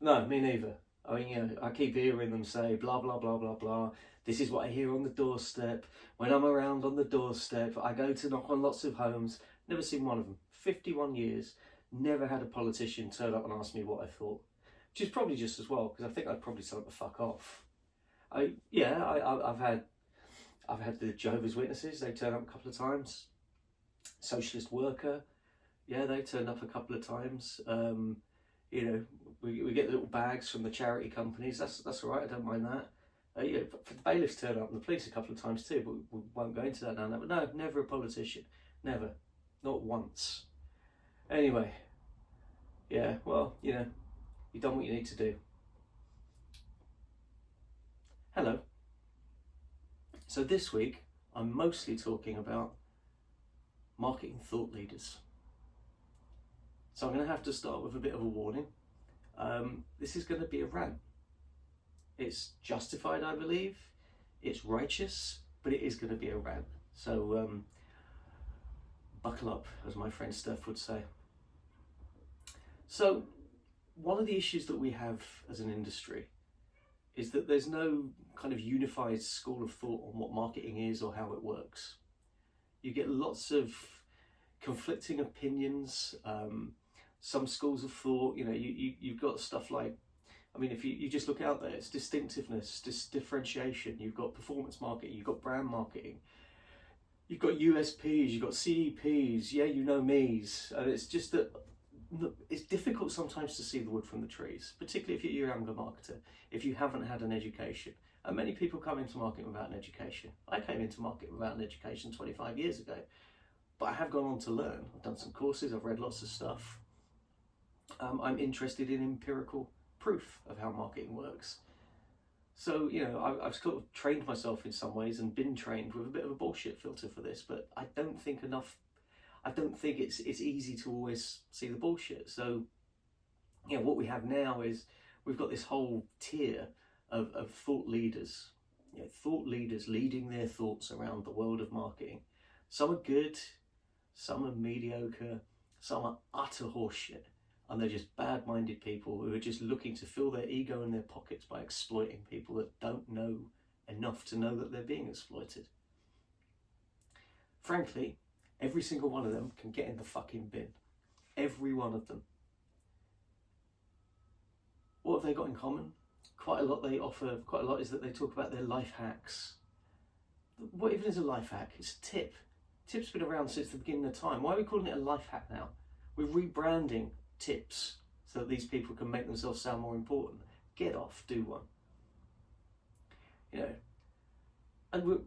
No, me neither. I mean, I keep hearing them say blah blah blah blah blah. This is what I hear on the doorstep. When I'm around on the doorstep, I go to knock on lots of homes. Never seen one of them. 51 years, never had a politician turn up and ask me what I thought. Which is probably just as well, because I think I'd probably tell them to fuck off. I've had the Jehovah's Witnesses. They turn up a couple of times. Socialist Worker, yeah, they turned up a couple of times. We get little bags from the charity companies. That's all right. I don't mind that. For the bailiffs turn up and the police a couple of times too, but we won't go into that now. But no, never a politician. Never. Not once. Anyway, yeah, well, you've done what you need to do. Hello. So this week, I'm mostly talking about marketing thought leaders. So I'm going to have to start with a bit of a warning. This is going to be a rant. It's justified, I believe. It's righteous, but it is going to be a rant. So buckle up, as my friend Steph would say. So one of the issues that we have as an industry is that there's no kind of unified school of thought on what marketing is or how it works. You get lots of conflicting opinions, some schools of thought. You've got stuff like, if you just look out there, it's distinctiveness, differentiation. You've got performance marketing, you've got brand marketing, you've got USPs, you've got CEPs, me's, and it's just that it's difficult sometimes to see the wood from the trees, particularly if you're a younger marketer, if you haven't had an education. And many people come into marketing without an education. I came into marketing without an education 25 years ago, but I have gone on to learn. I've done some courses, I've read lots of stuff. I'm interested in empirical proof of how marketing works. So, I've sort of trained myself in some ways and been trained with a bit of a bullshit filter for this, but I don't think it's easy to always see the bullshit. So, what we have now is we've got this whole tier of thought leaders, thought leaders leading their thoughts around the world of marketing. Some are good, some are mediocre, some are utter horseshit, and they're just bad-minded people who are just looking to fill their ego in their pockets by exploiting people that don't know enough to know that they're being exploited. Frankly, every single one of them can get in the fucking bin. Every one of them. What have they got in common? Quite a lot is that they talk about their life hacks. What even is a life hack? It's a tip. Tip's been around since the beginning of time. Why are we calling it a life hack now? We're rebranding tips so that these people can make themselves sound more important. Get off, do one. And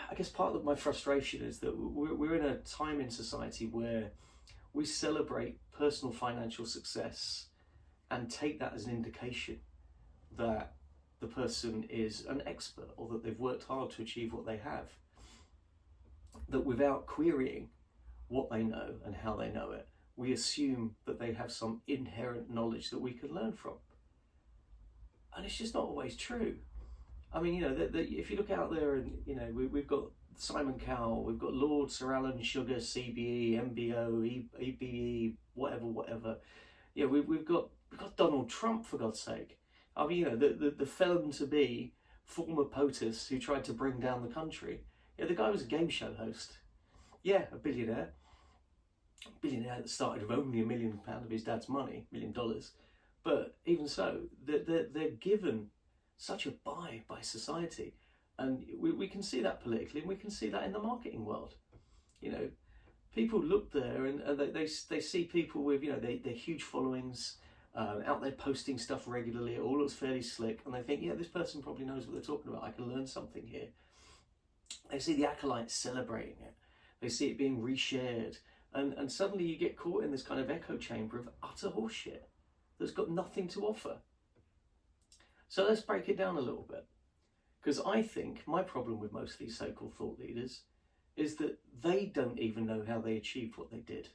I guess part of my frustration is that we're in a time in society where we celebrate personal financial success and take that as an indication that the person is an expert or that they've worked hard to achieve what they have. That without querying what they know and how they know it, we assume that they have some inherent knowledge that we can learn from. And it's just not always true. If you look out there and, we've got Simon Cowell, we've got Lord Sir Alan Sugar, CBE, MBO, EBE, whatever. We've got Donald Trump, for God's sake. The felon-to-be former POTUS who tried to bring down the country. The guy was a game show host. A billionaire. A billionaire that started with only £1 million of his dad's money, $1 million. But even so, they're given such a buy by society. And we can see that politically, and we can see that in the marketing world. People look there and they see people with, their huge followings, out there posting stuff regularly. It all looks fairly slick, and they think, this person probably knows what they're talking about. I can learn something here. They see the acolytes celebrating it. They see it being reshared. And suddenly you get caught in this kind of echo chamber of utter horseshit that's got nothing to offer. So let's break it down a little bit. Because I think my problem with most of these so-called thought leaders is that they don't even know how they achieved what they did.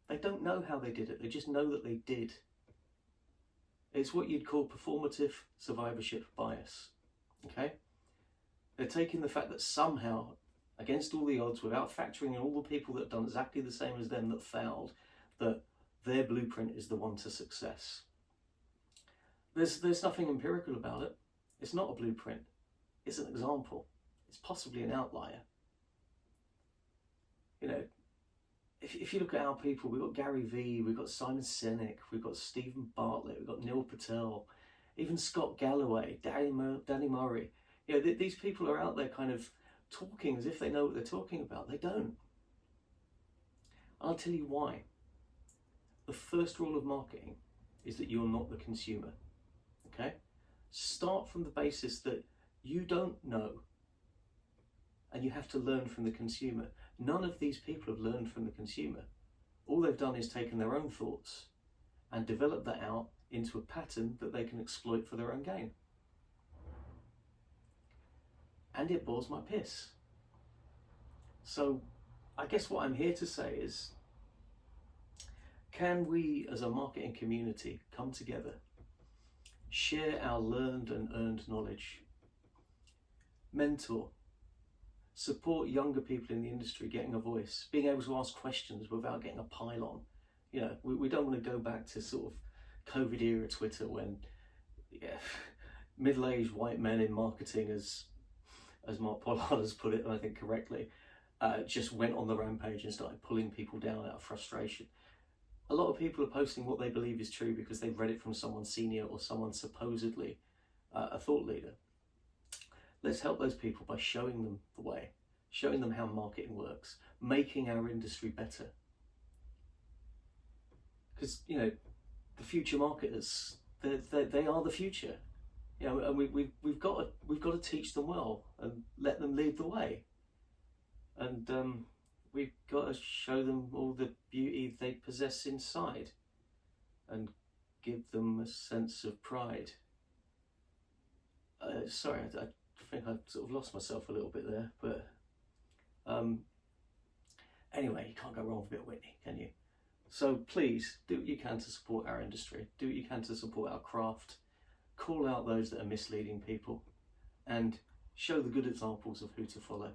They don't know how they did it. They just know that they did. It's what you'd call performative survivorship bias. Okay? They're taking the fact that somehow, against all the odds, without factoring in all the people that have done exactly the same as them that failed, that their blueprint is the one to success. There's nothing empirical about it. It's not a blueprint. It's an example. It's possibly an outlier. You know, if you look at our people, we've got Gary Vee, we've got Simon Sinek, we've got Stephen Bartlett, we've got Neil Patel, even Scott Galloway, Danny Murray. You know, these people are out there kind of talking as if they know what they're talking about. They don't. I'll tell you why. The first rule of marketing is that you're not the consumer. Okay? Start from the basis that you don't know, and you have to learn from the consumer. None of these people have learned from the consumer. All they've done is taken their own thoughts and developed that out into a pattern that they can exploit for their own gain. And it bores my piss. So I guess what I'm here to say is, can we as a marketing community come together, share our learned and earned knowledge, mentor, support younger people in the industry getting a voice, being able to ask questions without getting a pile on. You know, we don't want to go back to sort of COVID era Twitter when middle-aged white men in marketing, as Mark Pollard has put it, and I think correctly, just went on the rampage and started pulling people down out of frustration. A lot of people are posting what they believe is true because they've read it from someone senior or someone supposedly a thought leader. Let's help those people by showing them the way, showing them how marketing works, making our industry better. Because, you know, the future marketers, they are the future. You know, and we've got to teach them well and let them lead the way. And we've got to show them all the beauty they possess inside and give them a sense of pride. Sorry, I think I sort of lost myself a little bit there, but anyway, you can't go wrong with a bit of Whitney, can you? So please do what you can to support our industry, do what you can to support our craft, call out those that are misleading people, and show the good examples of who to follow.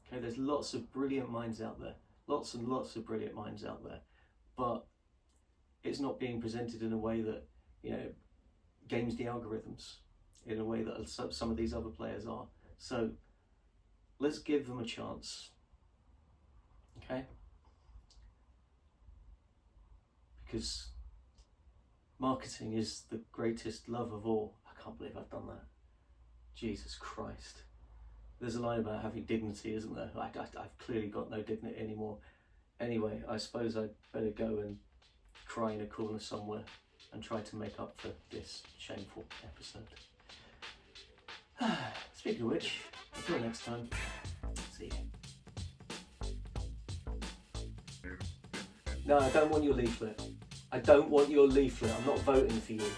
Okay, there's lots of brilliant minds out there, lots and lots of brilliant minds out there, but it's not being presented in a way that, you know, games the algorithms in a way that some of these other players are. So let's give them a chance, okay? Because marketing is the greatest love of all. I can't believe I've done that. Jesus Christ. There's a line about having dignity, isn't there? I've clearly got no dignity anymore. Anyway, I suppose I'd better go and cry in a corner somewhere and try to make up for this shameful episode. Speaking of which, until next time, see you. No, I don't want your leaflet. I don't want your leaflet. I'm not voting for you.